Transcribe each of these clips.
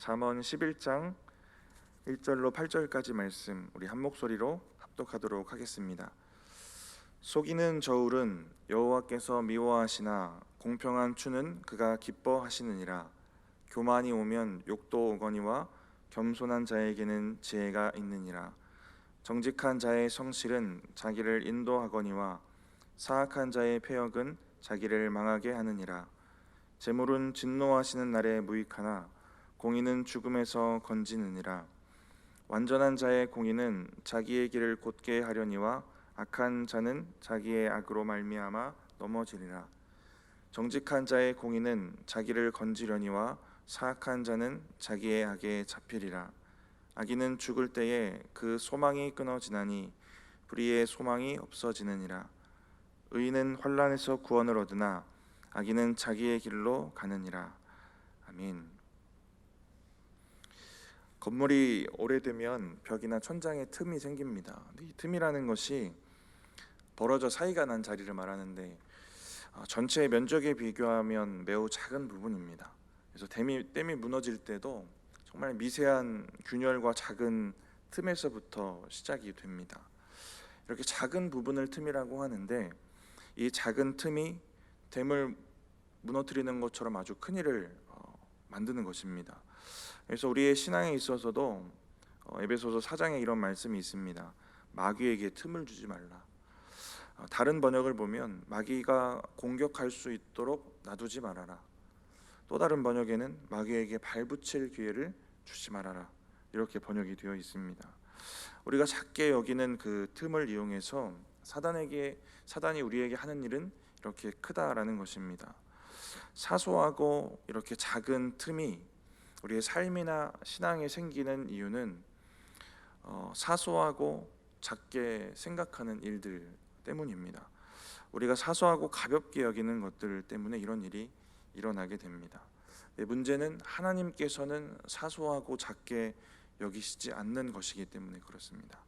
잠언 11장 1절로 8절까지 말씀 우리 한 목소리로 합독하도록 하겠습니다. 속이는 저울은 여호와께서 미워하시나 공평한 추는 그가 기뻐하시느니라. 교만이 오면 욕도 오거니와 겸손한 자에게는 지혜가 있느니라. 정직한 자의 성실은 자기를 인도하거니와 사악한 자의 패역은 자기를 망하게 하느니라. 재물은 진노하시는 날에 무익하나 공의는 죽음에서 건지느니라. 완전한 자의 공의는 자기의 길을 곧게 하려니와 악한 자는 자기의 악으로 말미암아 넘어지리라. 정직한 자의 공의는 자기를 건지려니와 사악한 자는 자기의 악에 잡히리라. 악인은 죽을 때에 그 소망이 끊어지나니 불의의 소망이 없어지느니라. 의인은 환난에서 구원을 얻으나 악인은 자기의 길로 가느니라. 아멘. 건물이 오래되면 벽이나 천장에 틈이 생깁니다. 이 틈이라는 것이 벌어져 사이가 난 자리를 말하는데 전체 면적에 비교하면 매우 작은 부분입니다. 그래서 댐이 무너질 때도 정말 미세한 균열과 작은 틈에서부터 시작이 됩니다. 이렇게 작은 부분을 틈이라고 하는데 이 작은 틈이 댐을 무너뜨리는 것처럼 아주 큰 일을 만드는 것입니다. 그래서 우리의 신앙에 있어서도 에베소서 4장에 이런 말씀이 있습니다. 마귀에게 틈을 주지 말라. 다른 번역을 보면 마귀가 공격할 수 있도록 놔두지 말아라. 또 다른 번역에는 마귀에게 발붙일 기회를 주지 말아라. 이렇게 번역이 되어 있습니다. 우리가 작게 여기는 그 틈을 이용해서 사단이 우리에게 하는 일은 이렇게 크다라는 것입니다. 사소하고 이렇게 작은 틈이 우리의 삶이나 신앙에 생기는 이유는 사소하고 작게 생각하는 일들 때문입니다. 우리가 사소하고 가볍게 여기는 것들 때문에 이런 일이 일어나게 됩니다. 문제는 하나님께서는 사소하고 작게 여기시지 않는 것이기 때문에 그렇습니다.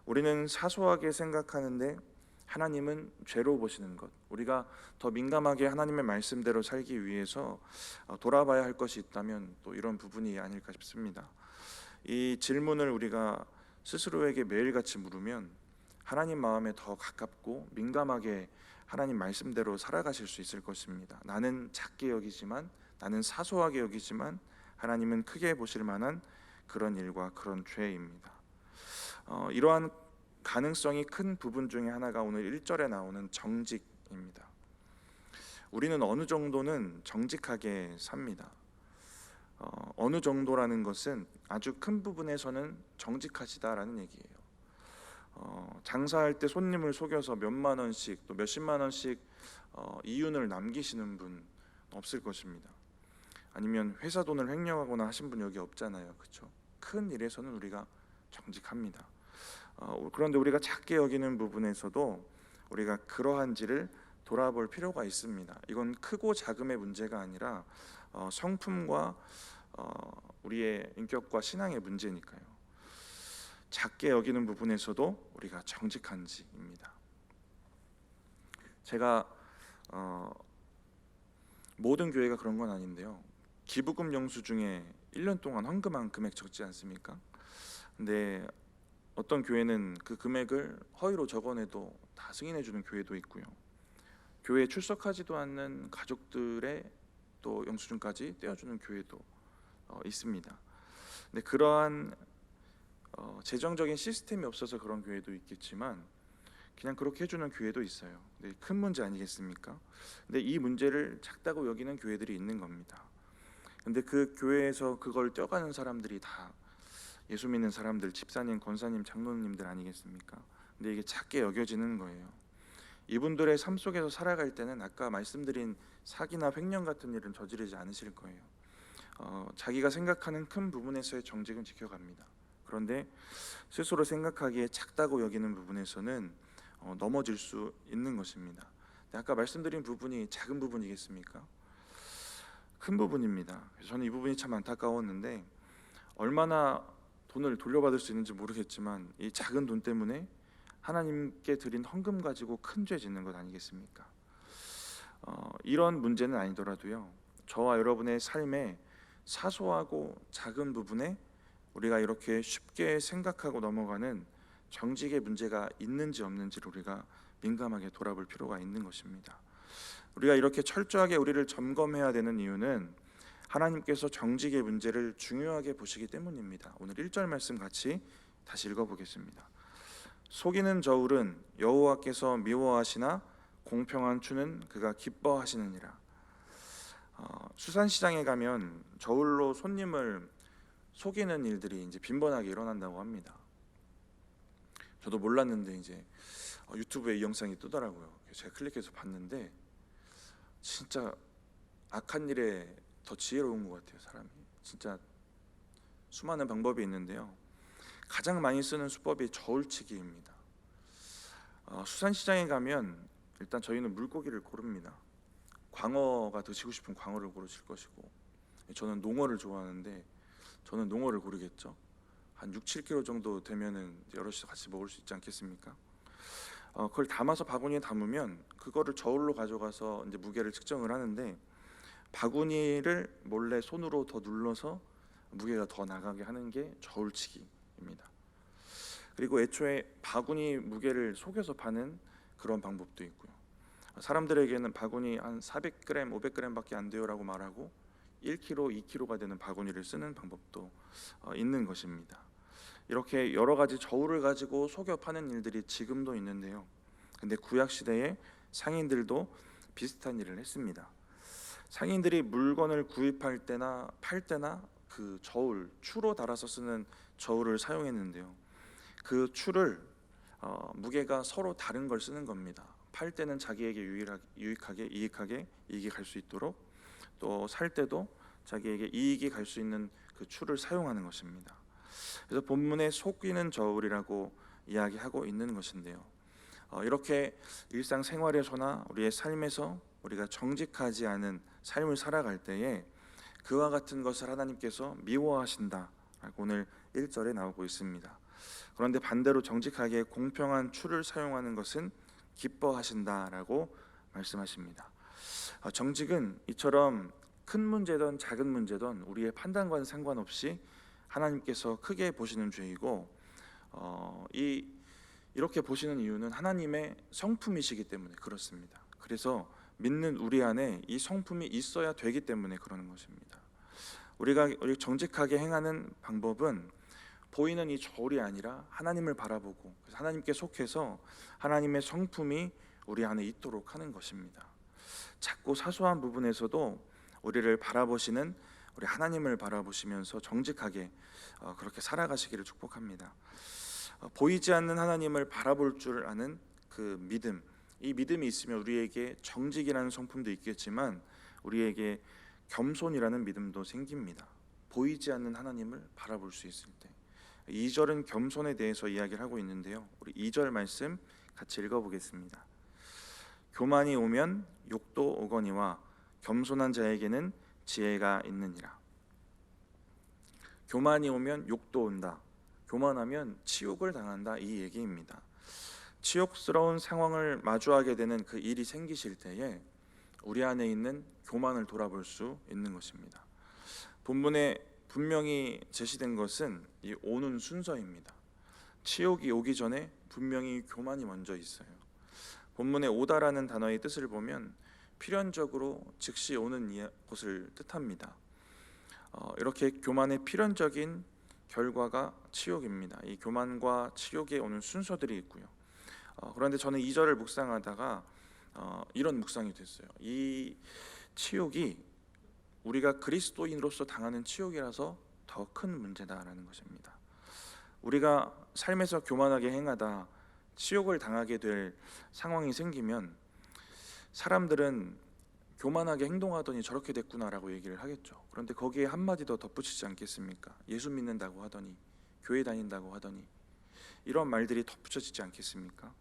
우리는 사소하게 생각하는데 하나님은 죄로 보시는 것, 우리가 더 민감하게 하나님의 말씀대로 살기 위해서 돌아봐야 할 것이 있다면 또 이런 부분이 아닐까 싶습니다. 이 질문을 우리가 스스로에게 매일같이 물으면 하나님 마음에 더 가깝고 민감하게 하나님 말씀대로 살아가실 수 있을 것입니다. 나는 작게 여기지만, 나는 사소하게 여기지만 하나님은 크게 보실 만한 그런 일과 그런 죄입니다. 이러한 가능성이 큰 부분 중에 하나가 오늘 1절에 나오는 정직입니다. 우리는 어느 정도는 정직하게 삽니다. 어느 정도라는 것은 아주 큰 부분에서는 정직하시다라는 얘기예요. 장사할 때 손님을 속여서 몇만 원씩 또 몇십만 원씩 이윤을 남기시는 분 없을 것입니다. 아니면 회사 돈을 횡령하거나 하신 분 여기 없잖아요. 그렇죠? 큰 일에서는 우리가 정직합니다. 그런데 우리가 작게 여기는 부분에서도 우리가 그러한지를 돌아볼 필요가 있습니다. 이건 크고 작음의 문제가 아니라 성품과 우리의 인격과 신앙의 문제니까요. 작게 여기는 부분에서도 우리가 정직한지입니다. 제가 모든 교회가 그런 건 아닌데요. 기부금 영수 중에 1년 동안 헌금한 금액 적지 않습니까? 근데 어떤 교회는 그 금액을 허위로 적어내도 다 승인해 주는 교회도 있고요. 교회에 출석하지도 않는 가족들의 또 영수증까지 떼어주는 교회도 있습니다. 근데 그러한 재정적인 시스템이 없어서 그런 교회도 있겠지만 그냥 그렇게 해주는 교회도 있어요. 근데 큰 문제 아니겠습니까? 근데 이 문제를 작다고 여기는 교회들이 있는 겁니다. 근데 그 교회에서 그걸 떼어가는 사람들이 다 예수 믿는 사람들, 집사님, 권사님, 장로님들 아니겠습니까? 근데 이게 작게 여겨지는 거예요. 이분들의 삶 속에서 살아갈 때는 아까 말씀드린 사기나 횡령 같은 일은 저지르지 않으실 거예요. 자기가 생각하는 큰 부분에서의 정직은 지켜갑니다. 그런데 스스로 생각하기에 작다고 여기는 부분에서는 넘어질 수 있는 것입니다. 아까 말씀드린 부분이 작은 부분이겠습니까? 큰 부분입니다. 그래서 저는 이 부분이 참 안타까웠는데 얼마나 돈을 돌려받을 수 있는지 모르겠지만 이 작은 돈 때문에 하나님께 드린 헌금 가지고 큰 죄 짓는 것 아니겠습니까? 이런 문제는 아니더라도요, 저와 여러분의 삶에 사소하고 작은 부분에 우리가 이렇게 쉽게 생각하고 넘어가는 정직의 문제가 있는지 없는지를 우리가 민감하게 돌아볼 필요가 있는 것입니다. 우리가 이렇게 철저하게 우리를 점검해야 되는 이유는 하나님께서 정직의 문제를 중요하게 보시기 때문입니다. 오늘 1절 말씀 같이 다시 읽어보겠습니다. 속이는 저울은 여호와께서 미워하시나 공평한 추는 그가 기뻐하시느니라. 수산시장에 가면 저울로 손님을 속이는 일들이 이제 빈번하게 일어난다고 합니다. 저도 몰랐는데 이제 유튜브에 이 영상이 뜨더라고요. 제가 클릭해서 봤는데 진짜 악한 일에 더 지혜로운 것 같아요. 사람이 진짜 수많은 방법이 있는데요. 가장 많이 쓰는 수법이 저울치기입니다. 수산시장에 가면 일단 저희는 물고기를 고릅니다. 광어가 드시고 싶은 광어를 고르실 것이고, 저는 농어를 좋아하는데 저는 농어를 고르겠죠. 한 6, 7kg 정도 되면은 여럿이서 같이 먹을 수 있지 않겠습니까? 그걸 담아서 바구니에 담으면 그거를 저울로 가져가서 이제 무게를 측정을 하는데, 바구니를 몰래 손으로 더 눌러서 무게가 더 나가게 하는 게 저울치기입니다. 그리고 애초에 바구니 무게를 속여서 파는 그런 방법도 있고요. 사람들에게는 바구니 한 400g, 500g밖에 안 돼요라고 말하고 1kg, 2kg가 되는 바구니를 쓰는 방법도 있는 것입니다. 이렇게 여러 가지 저울을 가지고 속여 파는 일들이 지금도 있는데요. 근데 구약 시대에 상인들도 비슷한 일을 했습니다. 상인들이 물건을 구입할 때나 팔 때나 그 저울, 추로 달아서 쓰는 저울을 사용했는데요. 그 추를 무게가 서로 다른 걸 쓰는 겁니다. 팔 때는 자기에게 이익하게 이익이 갈 수 있도록, 또 살 때도 자기에게 이익이 갈 수 있는 그 추를 사용하는 것입니다. 그래서 본문에 속이는 저울이라고 이야기하고 있는 것인데요. 이렇게 일상생활에서나 우리의 삶에서 우리가 정직하지 않은 삶을 살아갈 때에 그와 같은 것을 하나님께서 미워하신다라고 오늘 1절에 나오고 있습니다. 그런데 반대로 정직하게 공평한 추를 사용하는 것은 기뻐하신다라고 말씀하십니다. 정직은 이처럼 큰 문제든 작은 문제든 우리의 판단과는 상관없이 하나님께서 크게 보시는 죄이고, 이렇게 보시는 이유는 하나님의 성품이시기 때문에 그렇습니다. 그래서 믿는 우리 안에 이 성품이 있어야 되기 때문에 그러는 것입니다. 우리가 정직하게 행하는 방법은 보이는 이 저울이 아니라 하나님을 바라보고 하나님께 속해서 하나님의 성품이 우리 안에 있도록 하는 것입니다. 작고 사소한 부분에서도 우리를 바라보시는 우리 하나님을 바라보시면서 정직하게 그렇게 살아가시기를 축복합니다. 보이지 않는 하나님을 바라볼 줄 아는 그 믿음, 이 믿음이 있으면 우리에게 정직이라는 성품도 있겠지만 우리에게 겸손이라는 믿음도 생깁니다. 보이지 않는 하나님을 바라볼 수 있을 때. 2절은 겸손에 대해서 이야기를 하고 있는데요. 우리 2절 말씀 같이 읽어보겠습니다. 교만이 오면 욕도 오거니와 겸손한 자에게는 지혜가 있느니라. 교만이 오면 욕도 온다. 교만하면 치욕을 당한다, 이 얘기입니다. 치욕스러운 상황을 마주하게 되는 그 일이 생기실 때에 우리 안에 있는 교만을 돌아볼 수 있는 것입니다. 본문에 분명히 제시된 것은 이 오는 순서입니다. 치욕이 오기 전에 분명히 교만이 먼저 있어요. 본문에 오다라는 단어의 뜻을 보면 필연적으로 즉시 오는 것을 뜻합니다. 이렇게 교만의 필연적인 결과가 치욕입니다. 이 교만과 치욕에 오는 순서들이 있고요. 그런데 저는 2절을 묵상하다가 이런 묵상이 됐어요. 이 치욕이 우리가 그리스도인으로서 당하는 치욕이라서 더 큰 문제다라는 것입니다. 우리가 삶에서 교만하게 행하다 치욕을 당하게 될 상황이 생기면 사람들은 교만하게 행동하더니 저렇게 됐구나라고 얘기를 하겠죠. 그런데 거기에 한마디 더 덧붙이지 않겠습니까? 예수 믿는다고 하더니, 교회 다닌다고 하더니, 이런 말들이 덧붙여지지 않겠습니까?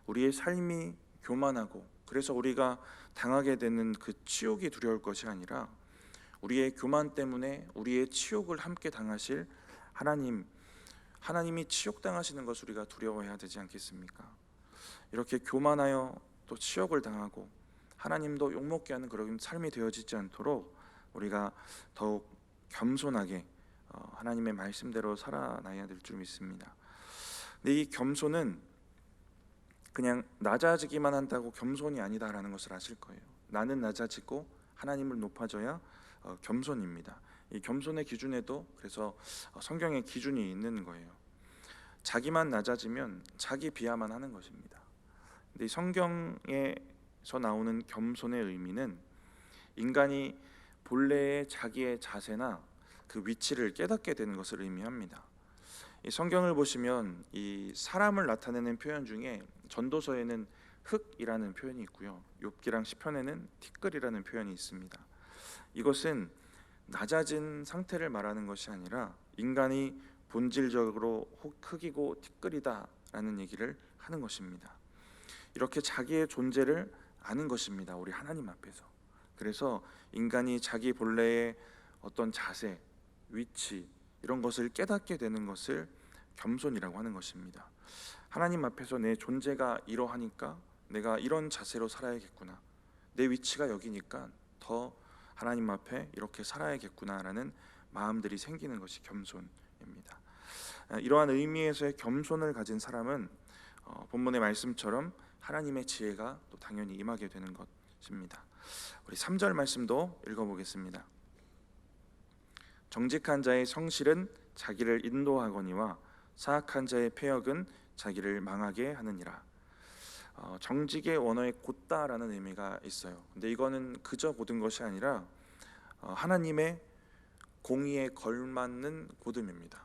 우리의 삶이 교만하고 그래서 우리가 당하게 되는 그 치욕이 두려울 것이 아니라 우리의 교만 때문에 우리의 치욕을 함께 당하실 하나님이 치욕당하시는 것을 우리가 두려워해야 되지 않겠습니까? 이렇게 교만하여 또 치욕을 당하고 하나님도 욕먹게 하는 그런 삶이 되어지지 않도록 우리가 더욱 겸손하게 하나님의 말씀대로 살아나야 될 줄 믿습니다. 근데 이 겸손은 그냥 낮아지기만 한다고 겸손이 아니다라는 것을 아실 거예요. 나는 낮아지고 하나님을 높아져야 겸손입니다. 이 겸손의 기준에도 그래서 성경의 기준이 있는 거예요. 자기만 낮아지면 자기 비하만 하는 것입니다. 근데 이 성경에서 나오는 겸손의 의미는 인간이 본래의 자기의 자세나 그 위치를 깨닫게 되는 것을 의미합니다. 이 성경을 보시면 이 사람을 나타내는 표현 중에 전도서에는 흙이라는 표현이 있고요, 욥기랑 시편에는 티끌이라는 표현이 있습니다. 이것은 낮아진 상태를 말하는 것이 아니라 인간이 본질적으로 흙이고 티끌이다라는 얘기를 하는 것입니다. 이렇게 자기의 존재를 아는 것입니다, 우리 하나님 앞에서. 그래서 인간이 자기 본래의 어떤 자세, 위치 이런 것을 깨닫게 되는 것을 겸손이라고 하는 것입니다. 하나님 앞에서 내 존재가 이러하니까 내가 이런 자세로 살아야겠구나, 내 위치가 여기니까 더 하나님 앞에 이렇게 살아야겠구나라는 마음들이 생기는 것이 겸손입니다. 이러한 의미에서의 겸손을 가진 사람은 본문의 말씀처럼 하나님의 지혜가 또 당연히 임하게 되는 것입니다. 우리 3절 말씀도 읽어보겠습니다. 정직한 자의 성실은 자기를 인도하거니와 사악한 자의 패역은 자기를 망하게 하느니라. 정직의 원어에 곧다라는 의미가 있어요. 근데 이거는 그저 곧은 것이 아니라 하나님의 공의에 걸맞는 곧음입니다.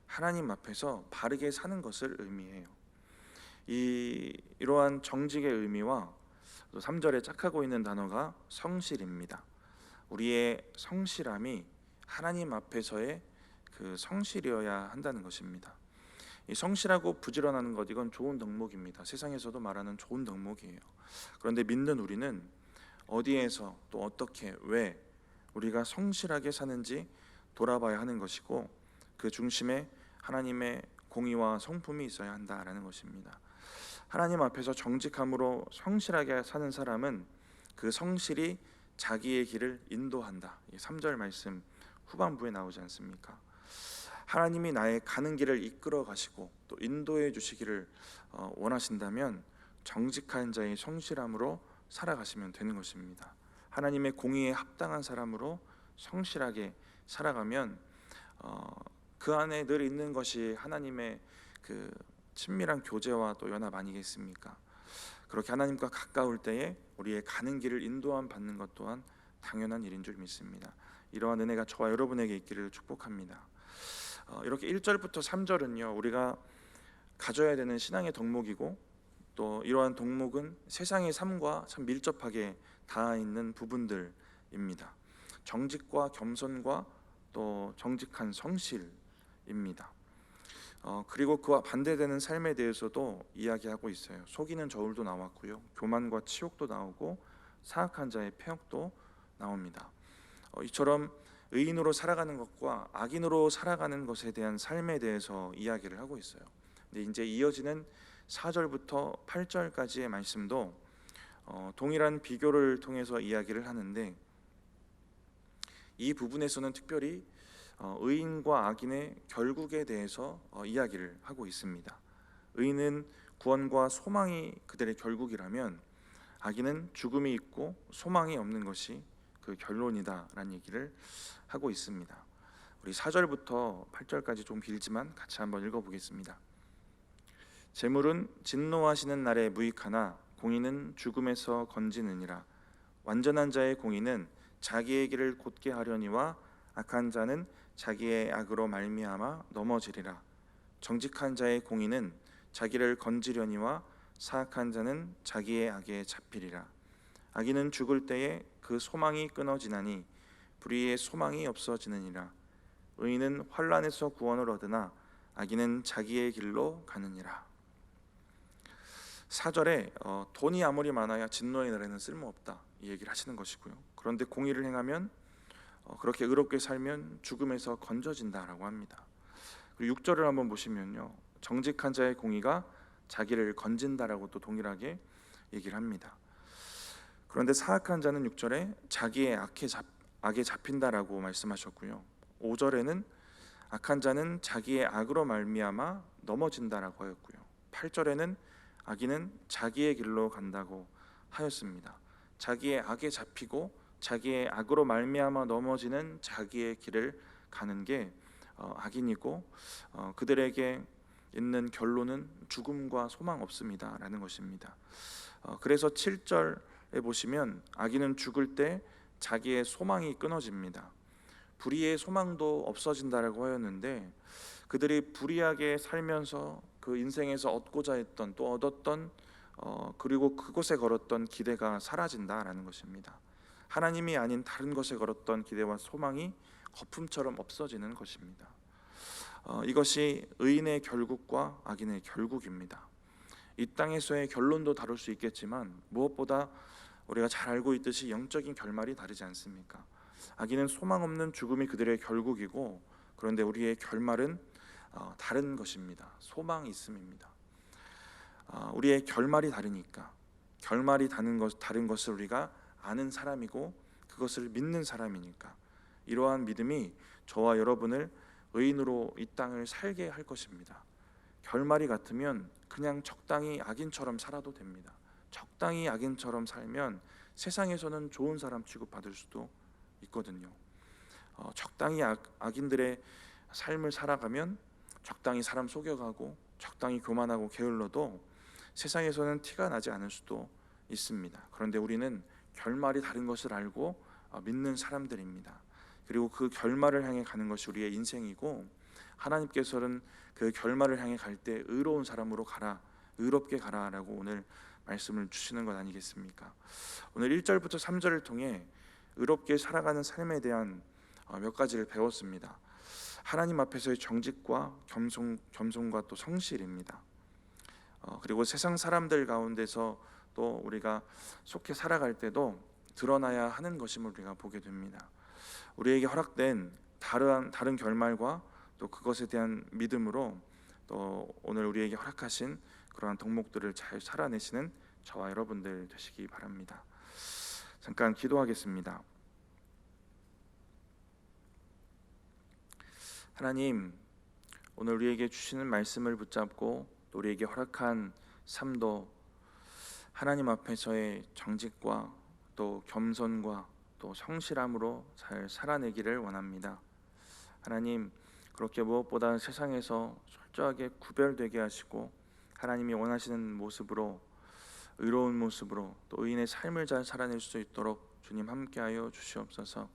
하나님 앞에서 바르게 사는 것을 의미해요. 이러한 정직의 의미와 또 3절에 짝하고 있는 단어가 성실입니다. 우리의 성실함이 하나님 앞에서의 그 성실이어야 한다는 것입니다. 이 성실하고 부지런하는 것, 이건 좋은 덕목입니다. 세상에서도 말하는 좋은 덕목이에요. 그런데 믿는 우리는 어디에서 또 어떻게 왜 우리가 성실하게 사는지 돌아봐야 하는 것이고, 그 중심에 하나님의 공의와 성품이 있어야 한다라는 것입니다. 하나님 앞에서 정직함으로 성실하게 사는 사람은 그 성실이 자기의 길을 인도한다. 3절 말씀 후반부에 나오지 않습니까? 하나님이 나의 가는 길을 이끌어 가시고 또 인도해 주시기를 원하신다면 정직한 자의 성실함으로 살아가시면 되는 것입니다. 하나님의 공의에 합당한 사람으로 성실하게 살아가면 그 안에 늘 있는 것이 하나님의 그 친밀한 교제와 또 연합 아니겠습니까? 그렇게 하나님과 가까울 때에 우리의 가는 길을 인도함 받는 것 또한 당연한 일인 줄 믿습니다. 이러한 은혜가 저와 여러분에게 있기를 축복합니다. 이렇게 1절부터 3절은요, 우리가 가져야 되는 신앙의 덕목이고 또 이러한 덕목은 세상의 삶과 참 밀접하게 닿아 있는 부분들입니다. 정직과 겸손과 또 정직한 성실입니다. 그리고 그와 반대되는 삶에 대해서도 이야기하고 있어요. 속이는 저울도 나왔고요, 교만과 치욕도 나오고 사악한 자의 패역도 나옵니다. 이처럼 의인으로 살아가는 것과 악인으로 살아가는 것에 대한 삶에 대해서 이야기를 하고 있어요. 근데 이제 이어지는 4절부터 8절까지의 말씀도 동일한 비교를 통해서 이야기를 하는데, 이 부분에서는 특별히 의인과 악인의 결국에 대해서 이야기를 하고 있습니다. 의인은 구원과 소망이 그들의 결국이라면 악인은 죽음이 있고 소망이 없는 것이 그 결론이다라는 얘기를 하고 있습니다. 우리 4절부터 8절까지 좀 길지만 같이 한번 읽어보겠습니다. 재물은 진노하시는 날에 무익하나 공의는 죽음에서 건지느니라. 완전한 자의 공의는 자기의 길을 곧게 하려니와 악한 자는 자기의 악으로 말미암아 넘어지리라. 정직한 자의 공의는 자기를 건지려니와 사악한 자는 자기의 악에 잡히리라. 악인은 죽을 때에 그 소망이 끊어지나니 불의의 소망이 없어지느니라. 의인은 환난에서 구원을 얻으나 악인은 자기의 길로 가느니라. 4절에 돈이 아무리 많아야 진노의 날에는 쓸모없다, 이 얘기를 하시는 것이고요. 그런데 공의를 행하면 그렇게 의롭게 살면 죽음에서 건져진다라고 합니다. 그리고 6절을 한번 보시면요, 정직한 자의 공의가 자기를 건진다라고 또 동일하게 얘기를 합니다. 그런데 사악한 자는 6절에 자기의 악에 잡힌다라고 말씀하셨고요, 5절에는 악한 자는 자기의 악으로 말미암아 넘어진다라고 하였고요. 8절에는 악인은 자기의 길로 간다고 하였습니다. 자기의 악에 잡히고 자기의 악으로 말미암아 넘어지는 자기의 길을 가는 게 악인이고 그들에게 있는 결론은 죽음과 소망 없습니다라는 것입니다. 그래서 7절에 보시면 악인은 죽을 때 자기의 소망이 끊어집니다. 불의의 소망도 없어진다라고 하였는데 그들이 불의하게 살면서 그 인생에서 얻고자 했던 또 얻었던 그리고 그곳에 걸었던 기대가 사라진다라는 것입니다. 하나님이 아닌 다른 것에 걸었던 기대와 소망이 거품처럼 없어지는 것입니다. 이것이 의인의 결국과 악인의 결국입니다. 이 땅에서의 결론도 다를 수 있겠지만 무엇보다 우리가 잘 알고 있듯이 영적인 결말이 다르지 않습니까? 악인은 소망 없는 죽음이 그들의 결국이고 그런데 우리의 결말은 다른 것입니다. 소망이 있음입니다. 우리의 결말이 다르니까 결말이 다른 것을 우리가 아는 사람이고 그것을 믿는 사람이니까 이러한 믿음이 저와 여러분을 의인으로 이 땅을 살게 할 것입니다. 결말이 같으면 그냥 적당히 악인처럼 살아도 됩니다. 적당히 악인처럼 살면 세상에서는 좋은 사람 취급받을 수도 있거든요. 적당히 악인들의 삶을 살아가면 적당히 사람 속여가고 적당히 교만하고 게을러도 세상에서는 티가 나지 않을 수도 있습니다. 그런데 우리는 결말이 다른 것을 알고 믿는 사람들입니다. 그리고 그 결말을 향해 가는 것이 우리의 인생이고 하나님께서는 그 결말을 향해 갈 때 의로운 사람으로 가라, 의롭게 가라라고 오늘 말씀을 주시는 것 아니겠습니까? 오늘 1절부터 3절을 통해 의롭게 살아가는 삶에 대한 몇 가지를 배웠습니다. 하나님 앞에서의 정직과 겸손과 또 성실입니다. 그리고 세상 사람들 가운데서 또 우리가 속해 살아갈 때도 드러나야 하는 것임을 우리가 보게 됩니다. 우리에게 허락된 다른 결말과 또 그것에 대한 믿음으로 또 오늘 우리에게 허락하신 그러한 덕목들을 잘 살아내시는 저와 여러분들 되시기 바랍니다. 잠깐 기도하겠습니다. 하나님, 오늘 우리에게 주시는 말씀을 붙잡고 또 우리에게 허락한 삶도 하나님 앞에서의 정직과 또 겸손과 또 성실함으로 잘 살아내기를 원합니다. 하나님, 그렇게 무엇보다 세상에서 철저하게 구별되게 하시고 하나님이 원하시는 모습으로 의로운 모습으로 또 의인의 삶을 잘 살아낼 수 있도록 주님 함께하여 주시옵소서.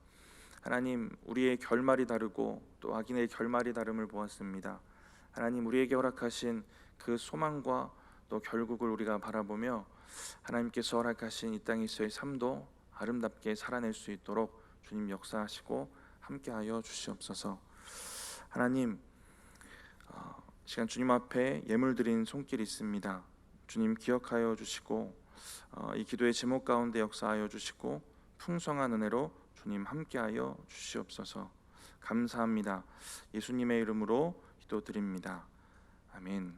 하나님, 우리의 결말이 다르고 또 악인의 결말이 다름을 보았습니다. 하나님, 우리에게 허락하신 그 소망과 또 결국을 우리가 바라보며 하나님께서 허락하신 이 땅에서의 삶도 아름답게 살아낼 수 있도록 주님 역사하시고 함께하여 주시옵소서. 하나님, 시간 주님 앞에 예물 드린 손길이 있습니다. 주님 기억하여 주시고 이 기도의 제목 가운데 역사하여 주시고 풍성한 은혜로 주님 함께하여 주시옵소서. 감사합니다. 예수님의 이름으로 기도드립니다. 아멘.